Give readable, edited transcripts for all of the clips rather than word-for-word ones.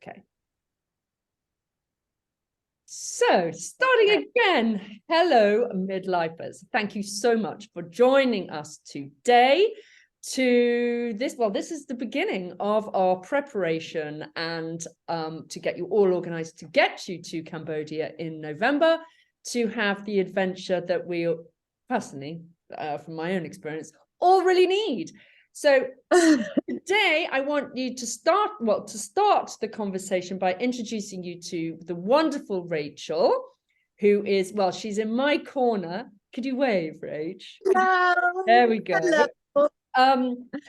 Okay. So, starting again, hello, midlifers. Thank you so much for joining us today to this. Well, this is the beginning of our preparation and to get you all organized to get you to Cambodia in November to have the adventure that we personally, from my own experience, all really need. So today I want you to start the conversation by introducing you to the wonderful Rachel, who is, well, she's in my corner. Could you wave, Rach? Hello. There we go. Hello.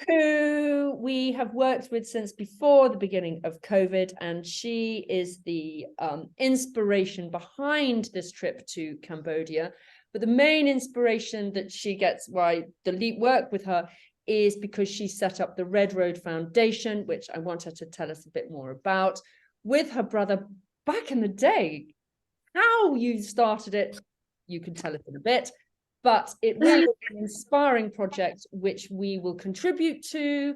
Who we have worked with since before the beginning of COVID, and she is the inspiration behind this trip to Cambodia. But the main inspiration that she gets why the Leap work with her is because she set up the Red Road Foundation, which I want her to tell us a bit more about, with her brother back in the day. How you started it, you can tell us in a bit, but it really is an inspiring project which we will contribute to,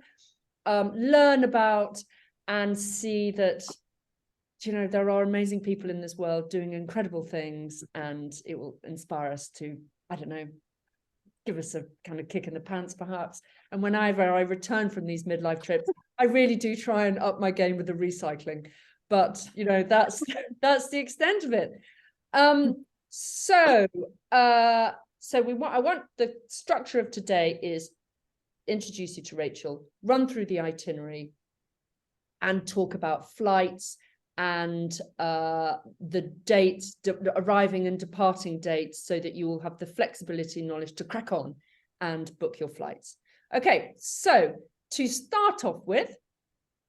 learn about, and see that, you know, there are amazing people in this world doing incredible things, and it will inspire us to, I don't know, give us a kind of kick in the pants, perhaps. And whenever I return from these midlife trips, I really do try and up my game with the recycling. But, you know, that's the extent of it. So I want the structure of today is introduce you to Rachel, run through the itinerary, and talk about flights and the dates, arriving and departing dates, so that you will have the flexibility and knowledge to crack on and book your flights. Okay, so to start off with,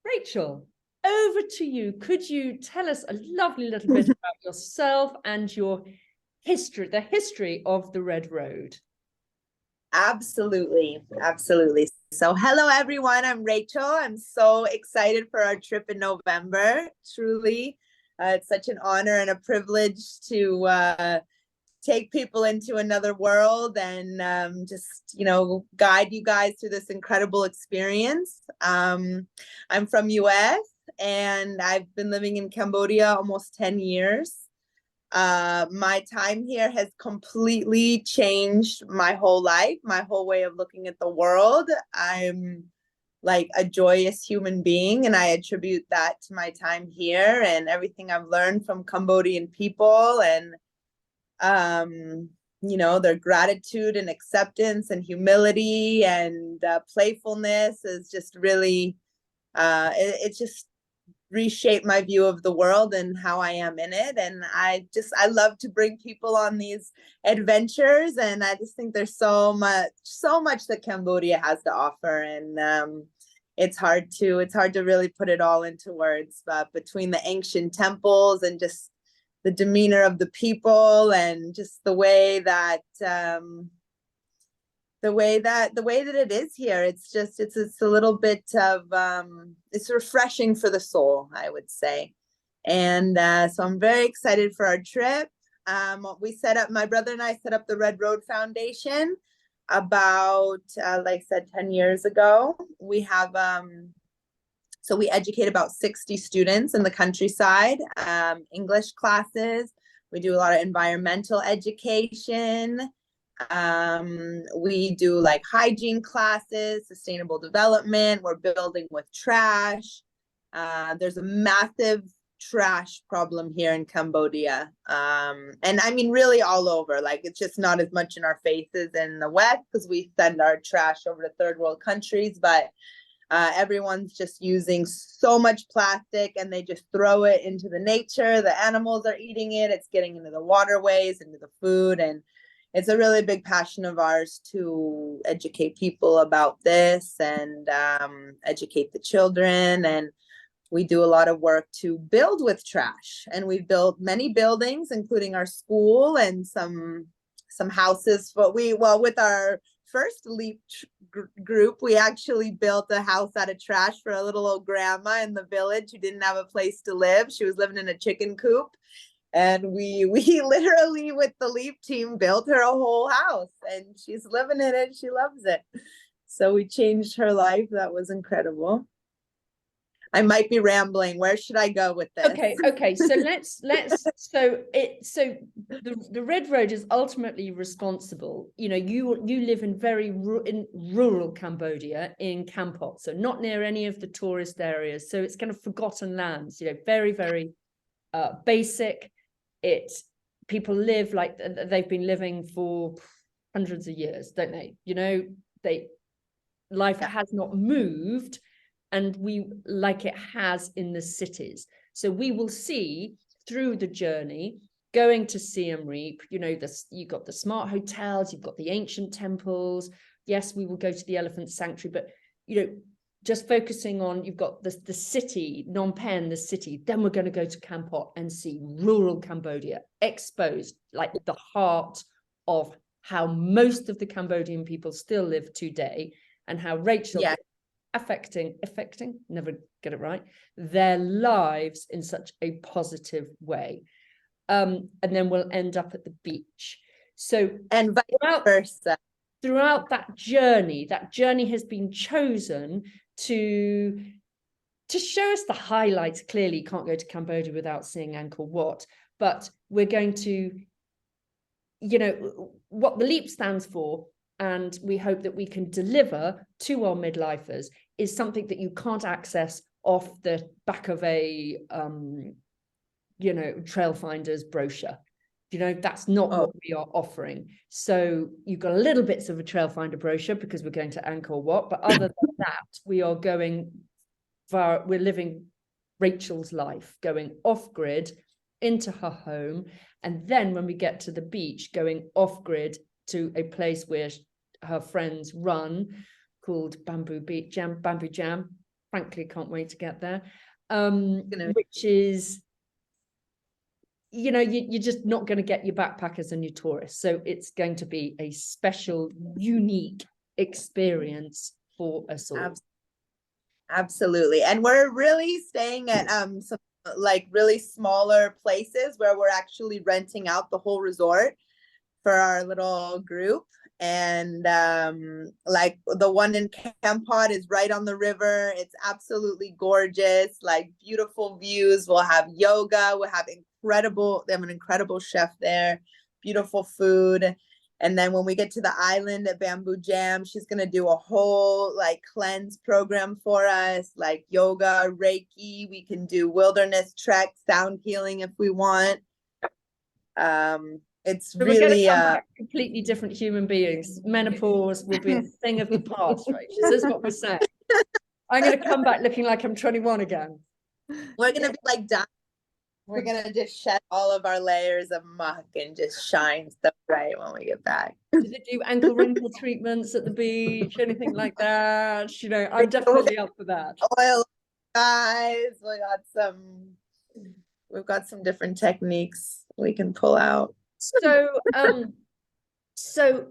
Rachel, over to you. Could you tell us a lovely little bit about yourself and your history, the history of the Red Road? Absolutely. So hello, everyone. I'm Rachel. I'm so excited for our trip in November. Truly, it's such an honor and a privilege to take people into another world and just, you know, guide you guys through this incredible experience. I'm from US and I've been living in Cambodia almost 10 years. My time here has completely changed my whole life, my whole way of looking at the world. I'm like a joyous human being, and I attribute that to my time here and everything I've learned from Cambodian people, and you know, their gratitude and acceptance and humility and playfulness is just really it just reshaped my view of the world and how I am in it. And I love to bring people on these adventures, and I just think there's so much that Cambodia has to offer, and it's hard to really put it all into words, but between the ancient temples and just the demeanor of the people and just the way that it is here, it's a little bit of it's refreshing for the soul, I would say. And so I'm very excited for our trip. My brother and I set up the Red Road Foundation about like I said, 10 years ago. We have so we educate about 60 students in the countryside, English classes. We do a lot of environmental education. We do like hygiene classes, sustainable development. We're building with trash. There's a massive trash problem here in Cambodia. And I mean, really all over. Like, it's just not as much in our faces in the West because we send our trash over to third world countries, but everyone's just using so much plastic and they just throw it into the nature. The animals are eating it. It's getting into the waterways, into the food. And it's a really big passion of ours to educate people about this and educate the children. And we do a lot of work to build with trash. And we've built many buildings, including our school and some houses. But with our first Leap group, we actually built a house out of trash for a little old grandma in the village who didn't have a place to live. She was living in a chicken coop. And we literally, with the Leap team, built her a whole house, and she's living in it. She loves it. So we changed her life. That was incredible. I might be rambling. Where should I go with this? Okay. So so the Red Road is ultimately responsible. You know, you live in in rural Cambodia in Kampot, so not near any of the tourist areas. So it's kind of forgotten lands. You know, very very basic. People live like they've been living for hundreds of years, don't they? You know, life has not moved. And we like it has in the cities. So we will see through the journey going to Siem Reap, you know, you've got the smart hotels, you've got the ancient temples. Yes, we will go to the elephant sanctuary, but, you know, just focusing on, you've got the city, Phnom Penh, the city, then we're going to go to Kampot and see rural Cambodia exposed, like the heart of how most of the Cambodian people still live today, and how Rachel affecting, never get it right, their lives in such a positive way. And then we'll end up at the beach. So, and vice versa. Throughout that journey has been chosen to show us the highlights. Clearly, you can't go to Cambodia without seeing Angkor Wat, but we're going to, you know, what the LEAP stands for, and we hope that we can deliver to our midlifers, is something that you can't access off the back of a you know, Trailfinders brochure. You know, that's not what we are offering. So you've got a little bits of a Trailfinder brochure because we're going to Angkor Wat, but other than that, we're living Rachel's life, going off grid into her home, and then when we get to the beach, going off grid to a place where her friends run, called Bamboo Jam. Frankly, can't wait to get there. Which is, you know, you're just not going to get your backpackers and your tourists. So it's going to be a special, unique experience for us all. Absolutely. And we're really staying at some like really smaller places where we're actually renting out the whole resort for our little group. And like the one in Kampot is right on the river. It's absolutely gorgeous, like beautiful views. We'll have yoga, they have an incredible chef there, beautiful food. And then when we get to the island at Bamboo Jam, she's going to do a whole like cleanse program for us, like yoga, Reiki. We can do wilderness trek, sound healing if we want. It's so really completely different human beings. Menopause will be a thing of the past, right? This is what we're saying. I'm going to come back looking like I'm 21 again. We're going to be like dying. We're going to just shed all of our layers of muck and just shine so bright when we get back. Did you do ankle wrinkle treatments at the beach? Anything like that? You know, I'm definitely up for that. Oil, guys. We've got some different techniques we can pull out. So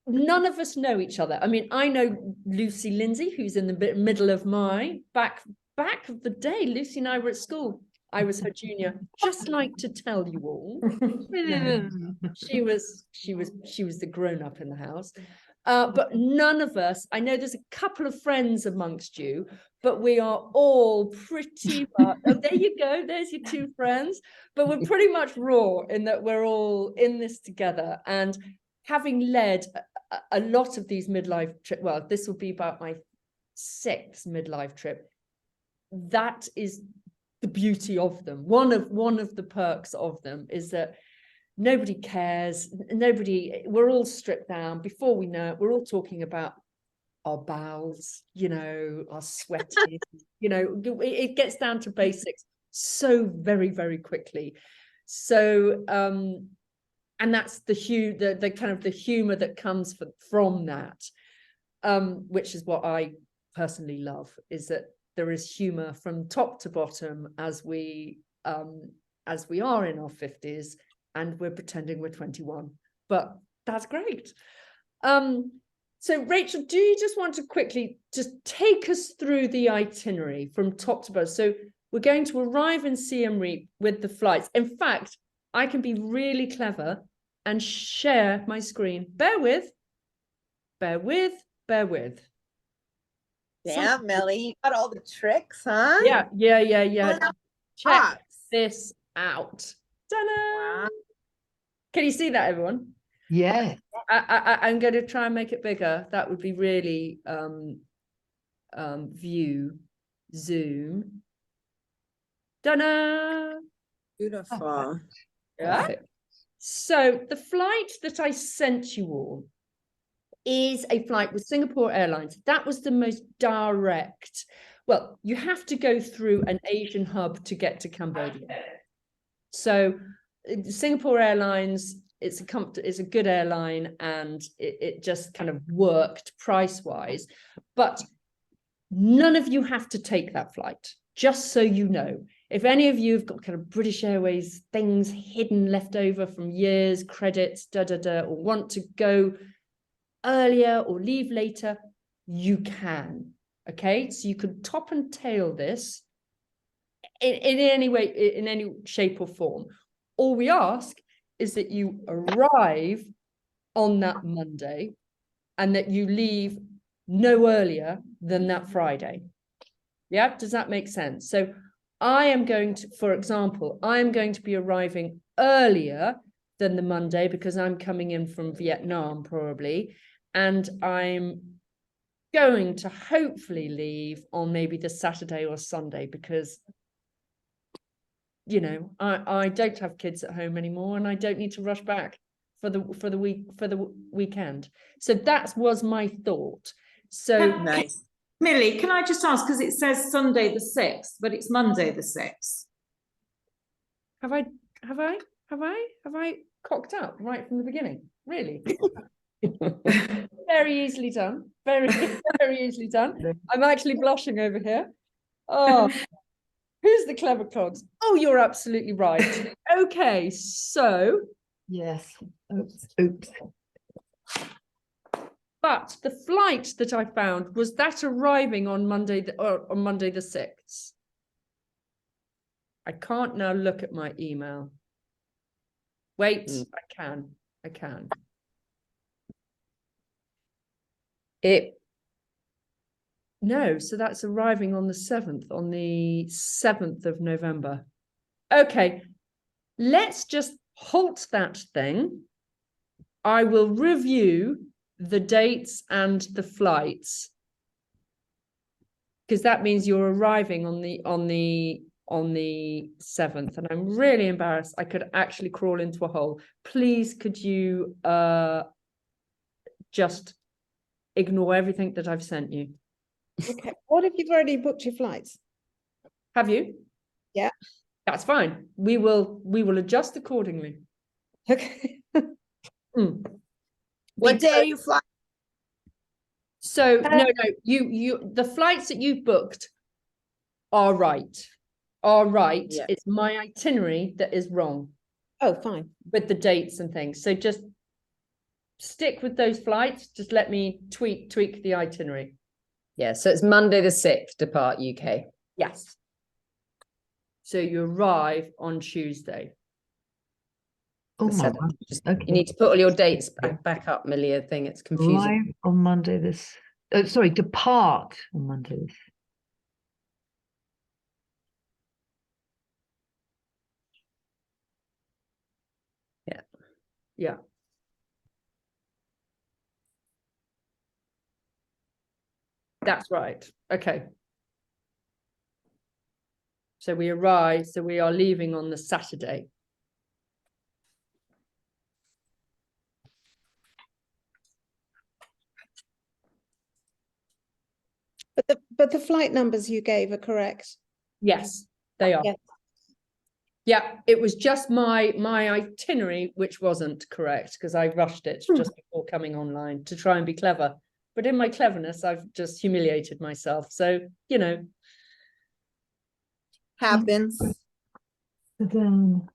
none of us know each other. I mean, I know Lucy Lindsay, who's in the middle of my back of the day. Lucy and I were at school. I was her junior. Just like to tell you all, she was the grown up in the house. But none of us. I know there's a couple of friends amongst you, but we are all pretty much. Oh, there you go. There's your two friends. But we're pretty much raw in that we're all in this together. And having led a lot of these midlife trips, well, this will be about my 6th midlife trip. That is the beauty of them. One of the perks of them is that nobody cares. We're all stripped down. Before we know it, we're all talking about our bowels, you know, our sweating, you know, it gets down to basics so very, very quickly. So, and that's the kind of the humor that comes from that, which is what I personally love, is that there is humor from top to bottom as we are in our 50s and we're pretending we're 21, but that's great. So Rachel, do you just want to quickly just take us through the itinerary from top to bottom? So we're going to arrive in Siem Reap with the flights. In fact, I can be really clever and share my screen. Bear with. Damn, Millie, you got all the tricks, huh? Yeah. Check Box. this out. Ta-da! Wow. Can you see that, everyone? Yeah. I'm going to try and make it bigger. That would be really view, zoom. Ta-da! Beautiful. Yeah. So the flight that I sent you all is a flight with Singapore Airlines. That was the most direct. Well, you have to go through an Asian hub to get to Cambodia. So Singapore Airlines, it's a good airline, and it just kind of worked price-wise. But none of you have to take that flight, just so you know. If any of you have got kind of British Airways things hidden left over from years, credits, or want to go earlier or leave later, you can. Okay, so you could top and tail this in any way, in any shape or form. All we ask is that you arrive on that Monday and that you leave no earlier than that Friday. Yeah, does that make sense? So I am going to, for example, I'm going to be arriving earlier than the Monday because I'm coming in from Vietnam probably, and I'm going to hopefully leave on maybe the Saturday or Sunday because, you know, I don't have kids at home anymore and I don't need to rush back for the weekend. So that was my thought. So Nice. Millie, can I just ask, because it says Sunday the 6th, but it's Monday the 6th. Have I cocked up right from the beginning? Really? Very easily done. Very, very easily done. I'm actually blushing over here. Oh, who's the clever clogs? Oh, you're absolutely right. Okay, so. Yes. Oops. But the flight that I found was that arriving on Monday the 6th. I can't now look at my email. Wait, I can. No, so that's arriving on the 7th of November. Okay, let's just halt that thing. I will review the dates and the flights, because that means you're arriving on the 7th, and I'm really embarrassed. I could actually crawl into a hole. Please, could you just ignore everything that I've sent you? Okay. What if you've already booked your flights? Have you? Yeah. That's fine. We will adjust accordingly. Okay. What day are you flying? So no, the flights that you've booked are right. Yeah. It's my itinerary that is wrong Oh, fine. with the dates and things. So just stick with those flights. Just let me tweak the itinerary. Yeah, so it's Monday the 6th, depart UK. Yes. So you arrive on Tuesday. Oh The my 7th. God. Just, Okay. You need to put all your dates back up, Millie. I think it's confusing. Arrive on Monday this. Sorry, depart on Monday this. Yeah. That's right. Okay. So we arrive, so we are leaving on the Saturday. But the flight numbers you gave are correct. Yes, they are. Yeah. Yeah, it was just my itinerary which wasn't correct because I rushed it just before coming online to try and be clever. But in my cleverness, I've just humiliated myself. So, you know. Happens. Then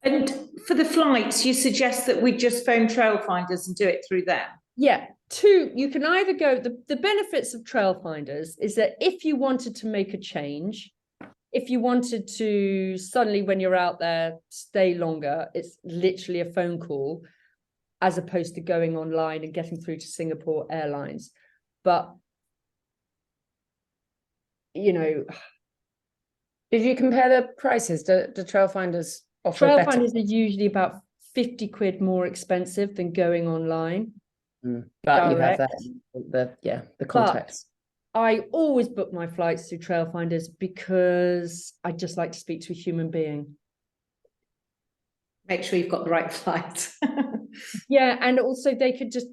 And for the flights, you suggest that we just phone trail finders and do it through them? Yeah, you can either go, the benefits of trail finders is that if you wanted to make a change, if you wanted to suddenly, when you're out there, stay longer, it's literally a phone call as opposed to going online and getting through to Singapore Airlines. But you know, Did you compare the prices? Do Trailfinders offer trail better? finders are usually about 50 quid more expensive than going online. But you have direct. the context. I always book my flights through Trailfinders because I just like to speak to a human being. Make sure you've got the right flight. Yeah, and also they could just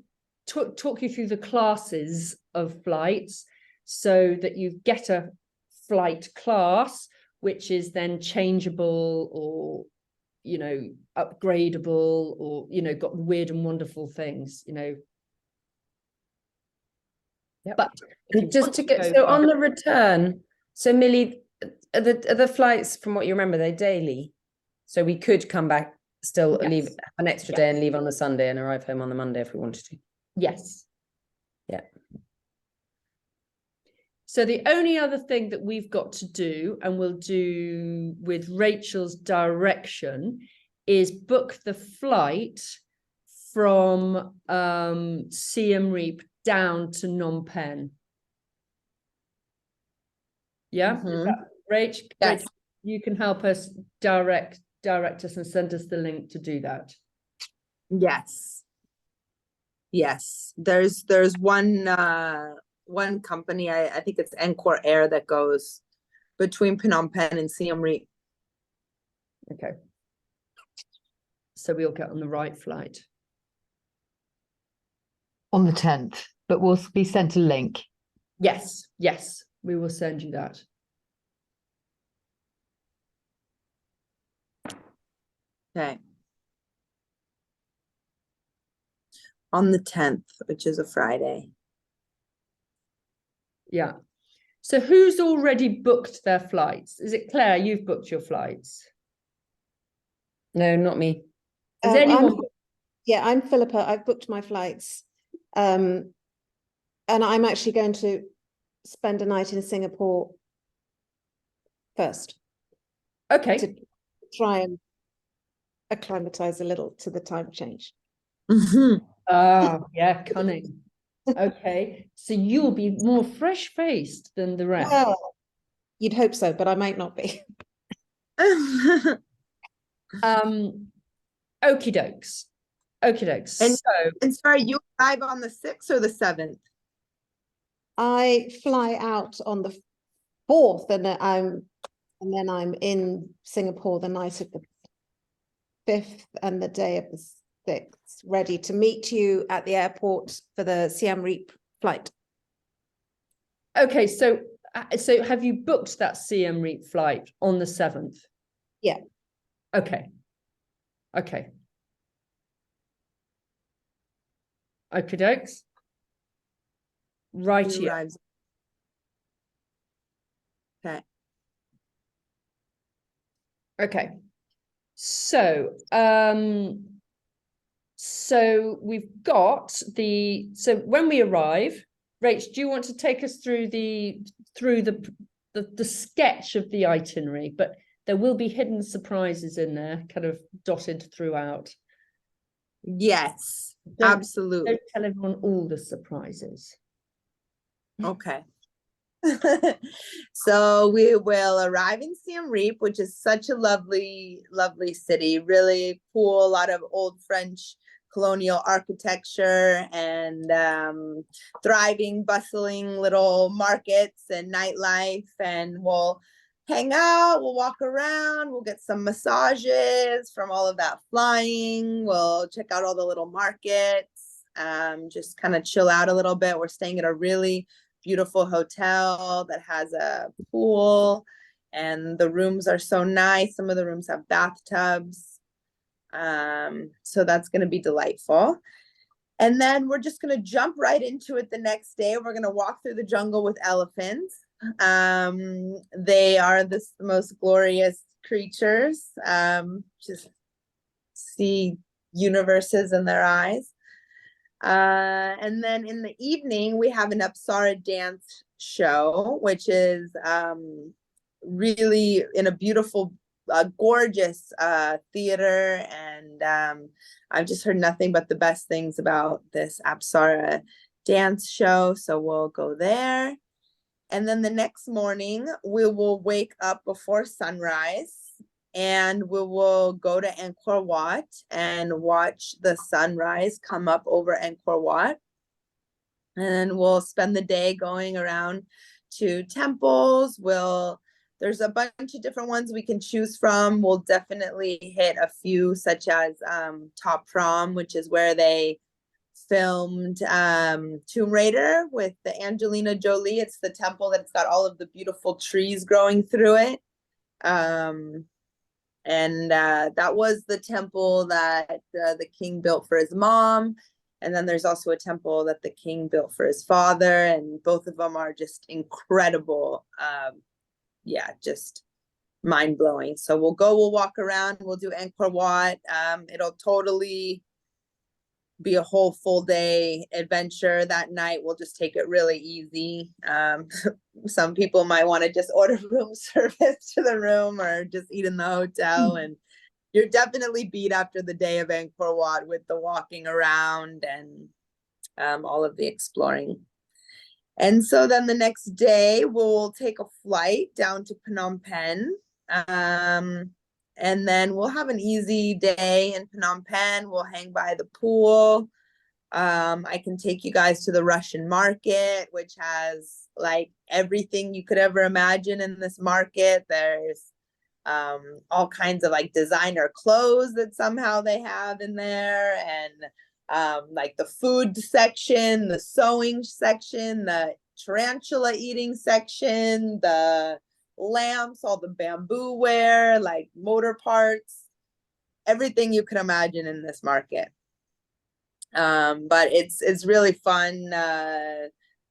talk you through the classes of flights so that you get a flight class, which is then changeable or, you know, upgradable or, you know, got weird and wonderful things, you know. Yep. But And just to get, so on the return, so Millie, are the flights, from what you remember, they're daily? So we could come back, still leave an extra day and leave on the Sunday and arrive home on the Monday if we wanted to. Yes. Yeah. So the only other thing that we've got to do, and we'll do with Rachel's direction, is book the flight from Siem Reap down to Phnom Penh. Yeah, Rach, Yes. Rach, you can help us direct us and send us the link to do that. Yes, there's one company, I think it's Angkor Air, that goes between Phnom Penh and Siem Reap. Okay. So we'll get on the right flight. On the 10th, but we'll be sent a link. Yes, yes, we will send you that. Okay. On the 10th, which is a Friday. Yeah. So who's already booked their flights? Is it Claire? You've booked your flights. No, not me. Has anyone? I'm Philippa. I've booked my flights. And I'm actually going to spend a night in Singapore first. Okay. To try and acclimatize a little to the time change. Ah, yeah, cunning. Okay. So you'll be more fresh-faced than the rest. Well, you'd hope so, but I might not be. Okie dokes. Okie dokes. And sorry, you arrive on the 6th or the 7th? I fly out on the 4th, and then I'm in Singapore the night of the 5th and the day of the 6th, ready to meet you at the airport for the Siem Reap flight. Okay, so have you booked that Siem Reap flight on the 7th? Yeah. Okay. Okay. Okie dokes. Right You here. arrive. Okay. Okay. So we've got so when we arrive, Rach, do you want to take us through the sketch of the itinerary? But there will be hidden surprises in there, kind of dotted throughout. Yes, Don't absolutely. tell everyone all the surprises. Okay. So we will arrive in Siem Reap, which is such a lovely, lovely city, really cool, a lot of old French colonial architecture and thriving, bustling little markets and nightlife. And we'll hang out, we'll walk around, we'll get some massages from all of that flying. We'll check out all the little markets, just kind of chill out a little bit. We're staying at a really beautiful hotel that has a pool, and the rooms are so nice. Some of the rooms have bathtubs. So that's going to be delightful. And then we're just going to jump right into it the next day. We're going to walk through the jungle with elephants. They are the most glorious creatures. Just see universes in their eyes. And then in the evening, we have an Apsara dance show, which is really in a beautiful, gorgeous theater. And I've just heard nothing but the best things about this Apsara dance show. So we'll go there. And then the next morning, we will wake up before sunrise and we will go to Angkor Wat and watch the sunrise come up over Angkor Wat. And we'll spend the day going around to temples. There's a bunch of different ones we can choose from. We'll definitely hit a few, such as Top Prom, which is where they filmed Tomb Raider with the Angelina Jolie. It's the temple that's got all of the beautiful trees growing through it. That was the temple that the king built for his mom. And then there's also a temple that the king built for his father. And both of them are just incredible. Just mind-blowing. So we'll walk around, we'll do Angkor Wat. It'll totally be a whole full day adventure. That night we'll just take it really easy. Some people might want to just order room service to the room or just eat in the hotel. And you're definitely beat after the day of Angkor Wat with the walking around and all of the exploring. And so then the next day we'll take a flight down to Phnom Penh. And then we'll have an easy day in Phnom Penh. We'll hang by the pool. I can take you guys to the Russian market, which has like everything you could ever imagine in this market. There's all kinds of like designer clothes that somehow they have in there, and like the food section, the sewing section, the tarantula eating section, the lamps, all the bamboo ware, like motor parts, everything you can imagine in this market. But it's really fun.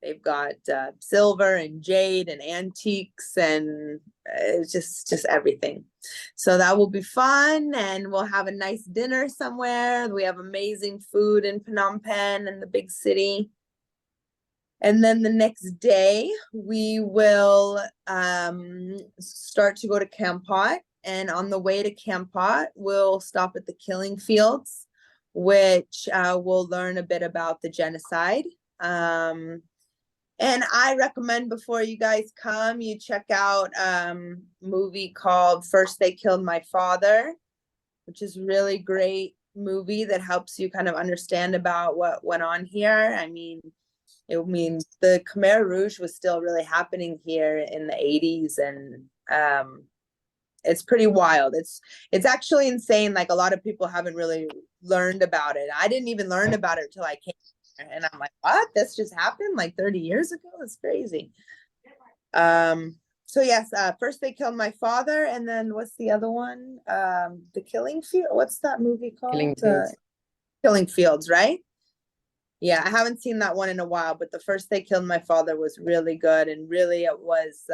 They've got silver and jade and antiques, and it's just everything. So that will be fun, and we'll have a nice dinner somewhere. We have amazing food in Phnom Penh and the big city. And then the next day we will start to go to Kampot, and on the way to Kampot we'll stop at the killing fields, which we'll learn a bit about the genocide. And I recommend before you guys come, you check out a movie called First They Killed My Father, which is a really great movie that helps you kind of understand about what went on here. I mean, the Khmer Rouge was still really happening here in the 80s, and it's pretty wild. It's actually insane. Like, a lot of people haven't really learned about it. I didn't even learn about it until I came here, and I'm like, what? This just happened like 30 years ago? It's crazy. So yes, First They Killed My Father, and then what's the other one? The Killing Field. What's that movie called? Killing Fields. Killing Fields, right? Yeah, I haven't seen that one in a while, but the First They Killed My Father was really good, and really it was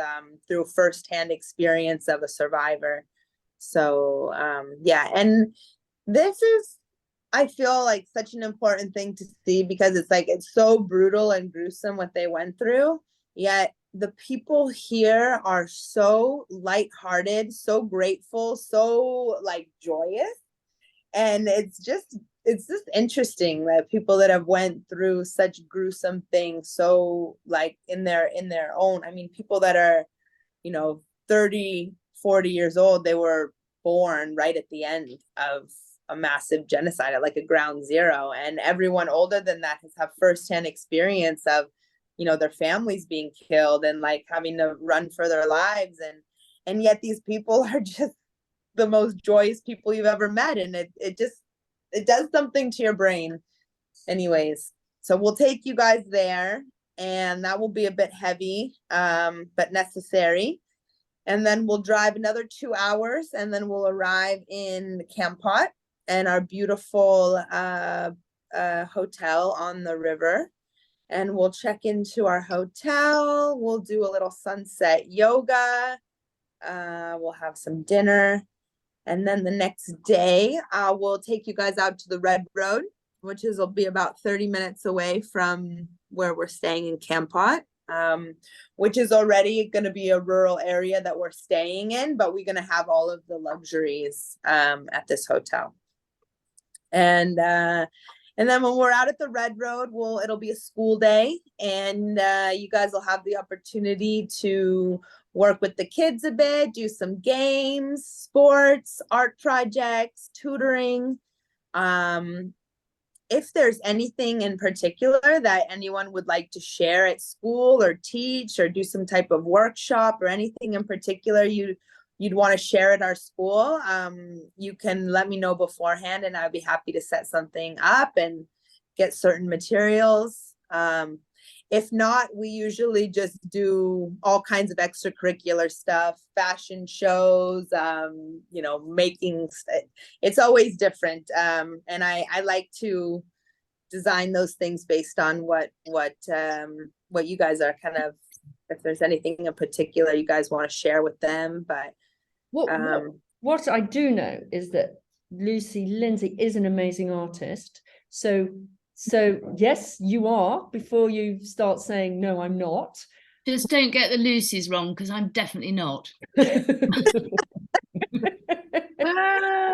through firsthand experience of a survivor. So yeah, and this is, I feel like, such an important thing to see, because it's like, it's so brutal and gruesome what they went through, yet the people here are so lighthearted, so grateful, so like joyous. And it's just interesting that people that have went through such gruesome things, so like in their own, I mean, people that are, 30, 40 years old, they were born right at the end of a massive genocide, at like a ground zero. And everyone older than that has had firsthand experience of, their families being killed and like having to run for their lives. And yet these people are just the most joyous people you've ever met. And it does something to your brain. Anyways, so we'll take you guys there, and that will be a bit heavy, but necessary. And then we'll drive another 2 hours, and then we'll arrive in Kampot and our beautiful hotel on the river. And we'll check into our hotel. We'll do a little sunset yoga. We'll have some dinner. And then the next day, we'll take you guys out to the Red Road, which will be about 30 minutes away from where we're staying in Kampot, which is already going to be a rural area that we're staying in, but we're going to have all of the luxuries at this hotel. And And then when we're out at the Red Road, it'll be a school day, and you guys will have the opportunity to work with the kids a bit, do some games, sports, art projects, tutoring. If there's anything in particular that anyone would like to share at school or teach or do some type of workshop or anything in particular you'd want to share at our school, you can let me know beforehand, and I'd be happy to set something up and get certain materials. If not, we usually just do all kinds of extracurricular stuff, fashion shows, you know, it's always different. And I like to design those things based on what you guys are kind of, if there's anything in particular you guys want to share with them. But what I do know is that Lucy Lindsay is an amazing artist. So yes, you are, before you start saying, no, I'm not. Just don't get the Lucys wrong, because I'm definitely not.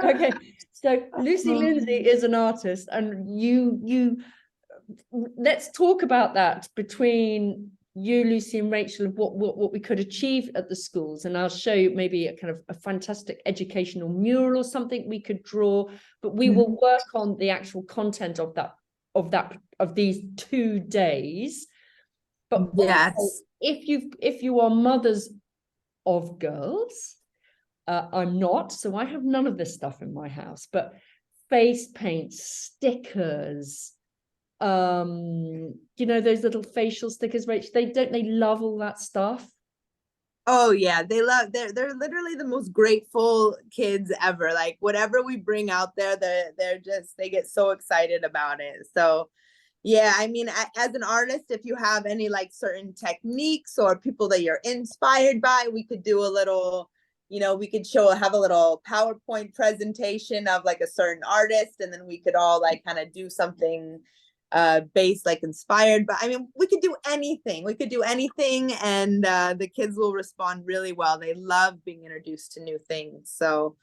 Okay, so Lucy Lindsay is an artist, and you let's talk about that between you, Lucy, and Rachel, of what we could achieve at the schools. And I'll show you maybe a kind of a fantastic educational mural or something we could draw, but we will work on the actual content of these 2 days. But yes, also, if you are mothers of girls, I'm not, so I have none of this stuff in my house, but face paint, stickers, you know, those little facial stickers, Rach, they love all that stuff. Oh yeah, they're literally the most grateful kids ever. Like whatever we bring out there, they get so excited about it. So yeah, I mean, as an artist, if you have any like certain techniques or people that you're inspired by, we could do a little, you know, we could have a little PowerPoint presentation of like a certain artist, and then we could all like kind of do something based, like inspired. But I mean, we could do anything, and the kids will respond really well. They love being introduced to new things. So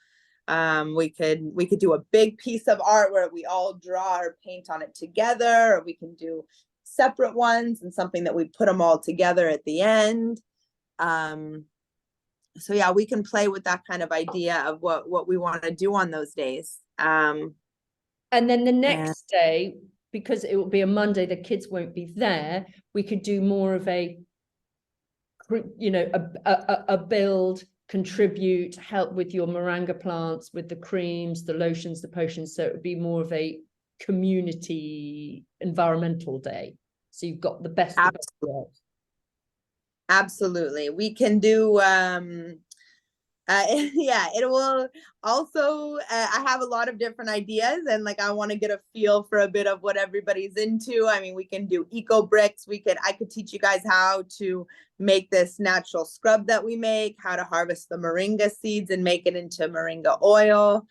we could do a big piece of art where we all draw or paint on it together, or we can do separate ones and something that we put them all together at the end. So yeah, we can play with that kind of idea of what we want to do on those days. And then the next day, because it will be a Monday, the kids won't be there, we could do more of a, you know, a build, contribute, help with your moringa plants, with the creams, the lotions, the potions. So it would be more of a community environmental day. So you've got the best of both. Absolutely. We can do yeah, it will also I have a lot of different ideas, and like I want to get a feel for a bit of what everybody's into. I mean, we can do eco bricks. I could teach you guys how to make this natural scrub that we make, how to harvest the moringa seeds and make it into moringa oil.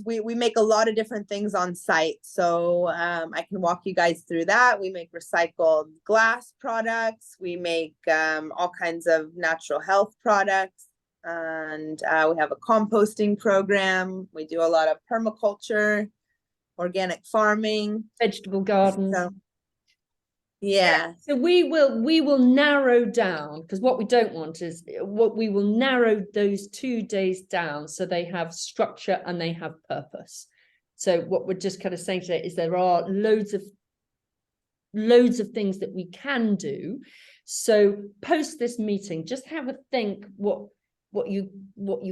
We make a lot of different things on site, so I can walk you guys through that. We make recycled glass products, we make all kinds of natural health products, and we have a composting program. We do a lot of permaculture, organic farming, vegetable gardens. So, yeah. So we will narrow down, because what we don't want is we will narrow those 2 days down so they have structure and they have purpose. So what we're just kind of saying today is there are loads of things that we can do. So post this meeting, just have a think what you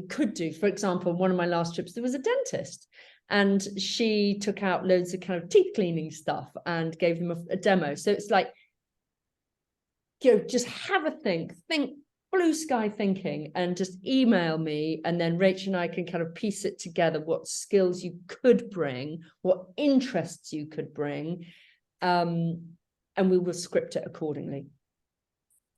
could do. For example, one of my last trips, there was a dentist, and she took out loads of kind of teeth cleaning stuff and gave them a demo. So it's like, you know, just have a think blue sky thinking, and just email me, and then Rachel and I can kind of piece it together, what skills you could bring, what interests you could bring, and we will script it accordingly.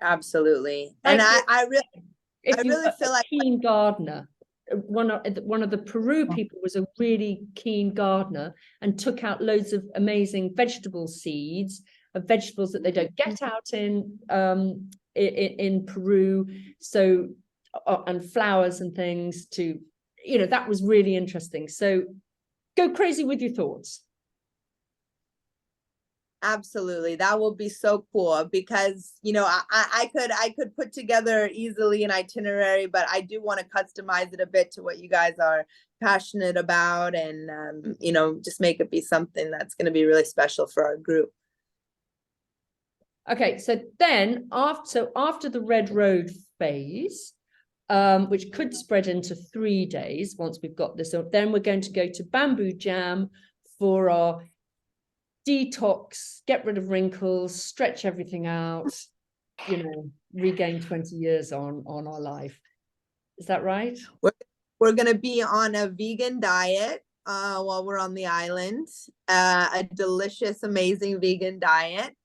Absolutely. And I really feel like keen gardener. One of the Peru people was a really keen gardener and took out loads of amazing vegetable seeds of vegetables that they don't get out in Peru. So and flowers and things to, you know, that was really interesting. So go crazy with your thoughts. Absolutely. That will be so cool because, you know, I could put together easily an itinerary, but I do want to customize it a bit to what you guys are passionate about and, you know, just make it be something that's going to be really special for our group. Okay, so then after the Red Road phase, which could spread into 3 days once we've got this, then we're going to go to Bamboo Jam for our detox, get rid of wrinkles, stretch everything out, you know, regain 20 years on our life. Is that right? We're going to be on a vegan diet while we're on the island, a delicious, amazing vegan diet.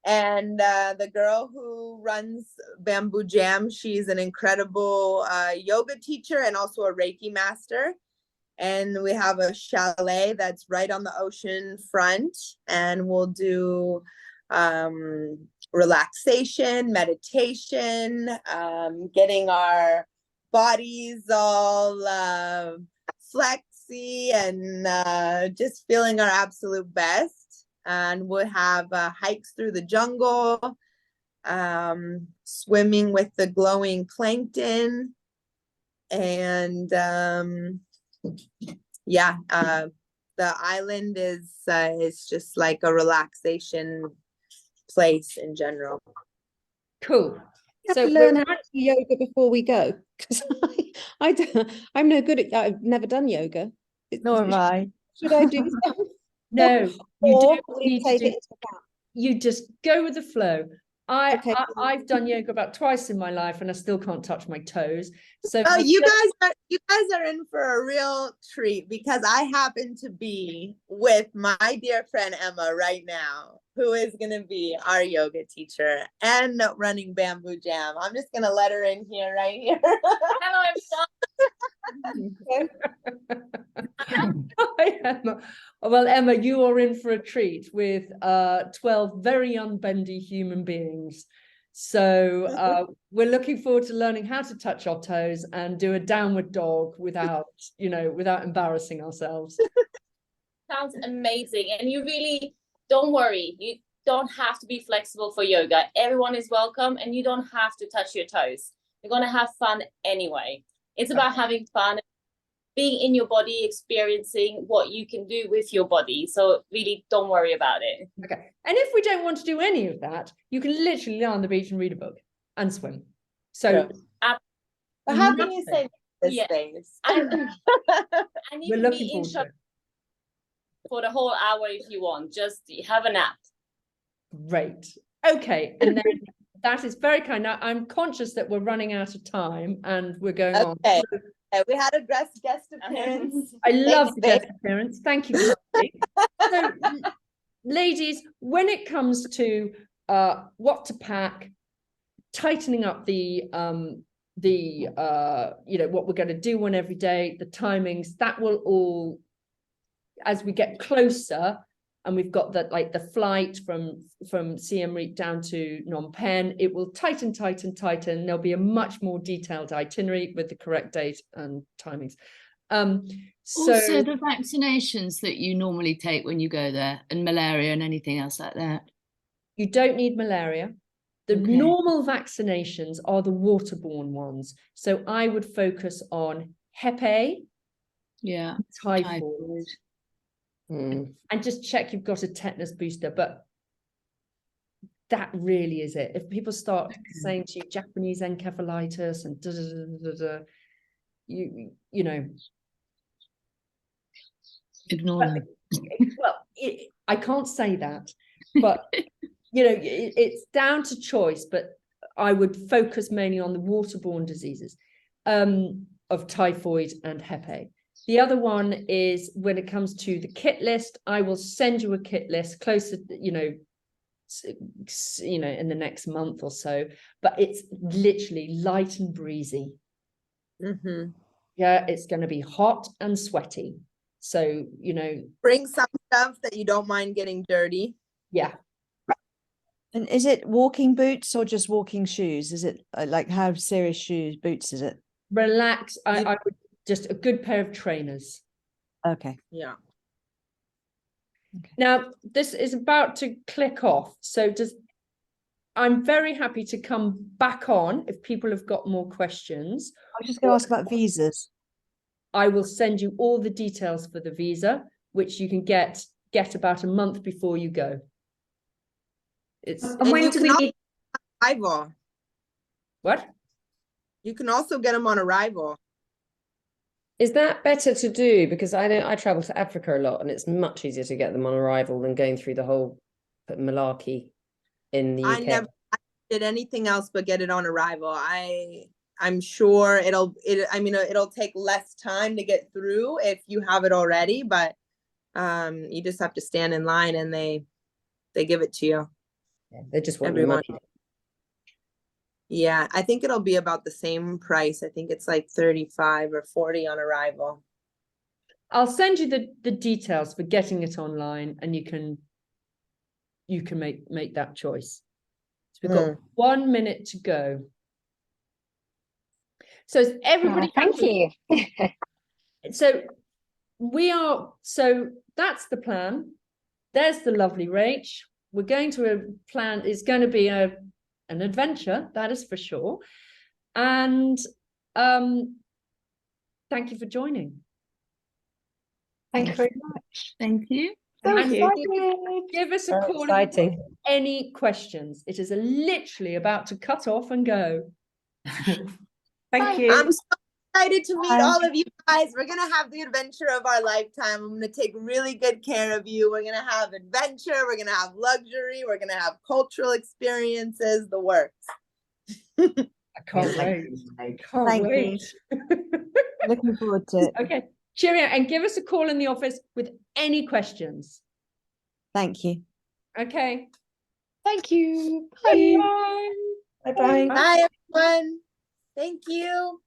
And the girl who runs Bamboo Jam, she's an incredible yoga teacher and also a Reiki master. And we have a chalet that's right on the ocean front, and we'll do relaxation, meditation, getting our bodies all flexy and just feeling our absolute best. And we'll have hikes through the jungle, swimming with the glowing plankton, and yeah, the island is just like a relaxation place in general. Cool. We have So to learn we're how to do yoga before we go, because I'm no good at. I've never done yoga. Nor am I. Should I do some? no, you Or don't will you need to take do. it into account? You just go with the flow. Okay. I've done yoga about twice in my life, and I still can't touch my toes. So Oh, you guys are in for a real treat because I happen to be with my dear friend Emma right now, who is going to be our yoga teacher and running Bamboo Jam. I'm just going to let her in here right here. Hi, Emma. Well, Emma, you are in for a treat with 12 very unbendy human beings. So we're looking forward to learning how to touch our toes and do a downward dog without embarrassing ourselves. Sounds amazing. And you really don't worry. You don't have to be flexible for yoga. Everyone is welcome and you don't have to touch your toes. You're going to have fun anyway. It's about having fun, being in your body, experiencing what you can do with your body. So really don't worry about it. Okay. And if we don't want to do any of that, you can literally lie on the beach and read a book and swim. So But how can you say this Yeah. days? And you we're can looking be in forward to shop it. for the whole hour if you want. Just have a nap. Great. Okay. And then that is very kind. Now, I'm conscious that we're running out of time and we're going on. Okay. We had a guest appearance. I love the Thanks, guest appearance. Thank you. So, ladies, when it comes to what to pack, tightening up the what we're going to do on every day, the timings, that will all, as we get closer and we've got the flight from Siem Reap down to Phnom Penh, it will tighten. There'll be a much more detailed itinerary with the correct date and timings. So Also, the vaccinations that you normally take when you go there, and malaria and anything else like that. you don't need malaria. The Okay. normal vaccinations are the waterborne ones. So I would focus on Hep A, Yeah. typhoid, and just check you've got a tetanus booster. But that really is it. If people start saying to you Japanese encephalitis and you know, Ignore them. well, I can't say that, but you know, it's down to choice. But I would focus mainly on the waterborne diseases of typhoid and Hep A. The other one is when it comes to the kit list, I will send you a kit list closer, in the next month or so, but it's literally light and breezy. Mm-hmm. Yeah, it's going to be hot and sweaty. So, Bring some stuff that you don't mind getting dirty. yeah. And is it walking boots or just walking shoes? Is it like how serious boots is it? Relax. I would just a good pair of trainers. Okay. Yeah. Now, this is about to click off. So I'm very happy to come back on if people have got more questions. I was just going to ask about visas. I will send you all the details for the visa, which you can get about a month before you go. And when do we need? Arrival. What? You can also get them on arrival. Is that better to do? Because I travel to Africa a lot, and it's much easier to get them on arrival than going through the whole malarkey in the UK. I never did anything else but get it on arrival. I'm sure it'll take less time to get through if you have it already, but you just have to stand in line and they give it to you. Yeah, they just want your money. Yeah, I think it'll be about the same price. I think it's like 35 or 40 on arrival. I'll send you the details for getting it online, and you can make that choice. So we've got 1 minute to go. So is everybody thank you. So that's the plan. There's the lovely Rach. We're going to a plan. It's going to be an adventure, that is for sure. And thank you for joining. Thank you very much. Thank you. And you. give us a Very call if exciting. you've got any questions. It is literally about to cut off and go. Thank you. I'm so excited to meet all of you guys. We're gonna have the adventure of our lifetime. I'm gonna take really good care of you. We're gonna have adventure. We're gonna have luxury. We're gonna have cultural experiences. The works. I can't wait. I can't Thank wait. Looking forward to it. Okay. Cheerio, and give us a call in the office with any questions. Thank you. Okay. Thank you. Bye. Bye-bye. Bye, everyone. Thank you.